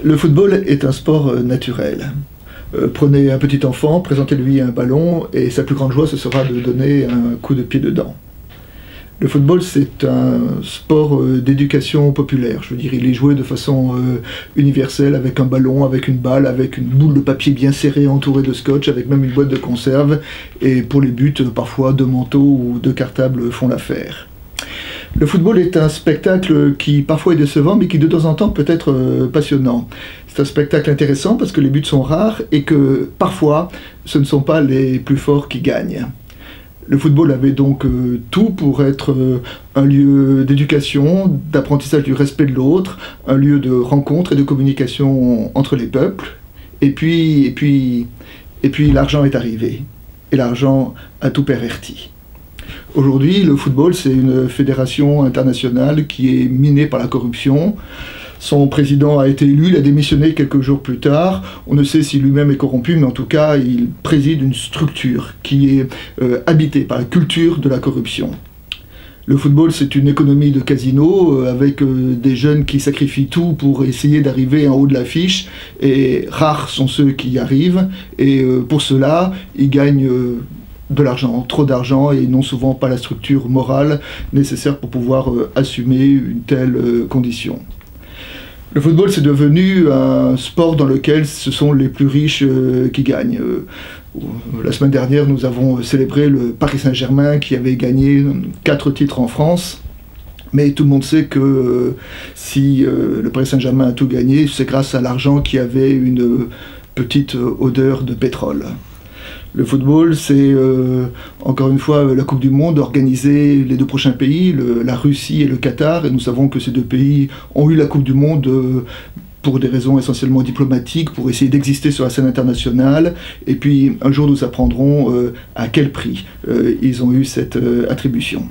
Le football est un sport naturel. Prenez un petit enfant, présentez-lui un ballon et sa plus grande joie ce sera de donner un coup de pied dedans. Le football c'est un sport d'éducation populaire, je veux dire il est joué de façon universelle avec un ballon, avec une balle, avec une boule de papier bien serrée entourée de scotch, avec même une boîte de conserve et pour les buts parfois deux manteaux ou deux cartables font l'affaire. Le football est un spectacle qui parfois est décevant, mais qui de temps en temps peut être passionnant. C'est un spectacle intéressant parce que les buts sont rares et que parfois ce ne sont pas les plus forts qui gagnent. Le football avait donc tout pour être un lieu d'éducation, d'apprentissage du respect de l'autre, un lieu de rencontre et de communication entre les peuples. Et puis l'argent est arrivé. Et l'argent a tout perverti. Aujourd'hui, le football, c'est une fédération internationale qui est minée par la corruption. Son président a été élu, il a démissionné quelques jours plus tard. On ne sait si lui-même est corrompu, mais en tout cas, il préside une structure qui est habitée par la culture de la corruption. Le football, c'est une économie de casino avec des jeunes qui sacrifient tout pour essayer d'arriver en haut de l'affiche. Et rares sont ceux qui y arrivent. Et pour cela, ils gagnent de l'argent, trop d'argent et non souvent pas la structure morale nécessaire pour pouvoir assumer une telle condition. Le football c'est devenu un sport dans lequel ce sont les plus riches qui gagnent. La semaine dernière nous avons célébré le Paris Saint-Germain qui avait gagné 4 titres en France. Mais tout le monde sait que si le Paris Saint-Germain a tout gagné, c'est grâce à l'argent qui avait une petite odeur de pétrole. Le football, c'est encore une fois la Coupe du Monde organisée les 2 prochains pays, la Russie et le Qatar. Et nous savons que ces 2 pays ont eu la Coupe du Monde pour des raisons essentiellement diplomatiques, pour essayer d'exister sur la scène internationale. Et puis un jour nous apprendrons à quel prix ils ont eu cette attribution.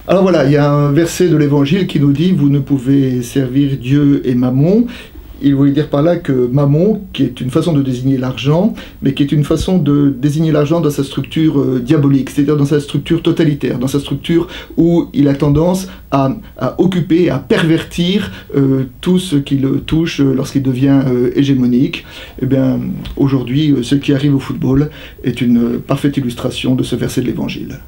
Alors voilà, il y a un verset de l'Évangile qui nous dit « Vous ne pouvez servir Dieu et Mammon ». Il voulait dire par là que Mammon, qui est une façon de désigner l'argent, mais qui est une façon de désigner l'argent dans sa structure diabolique, c'est-à-dire dans sa structure totalitaire, dans sa structure où il a tendance à occuper, à pervertir tout ce qui le touche lorsqu'il devient hégémonique. Eh bien, aujourd'hui, ce qui arrive au football est une parfaite illustration de ce verset de l'Évangile.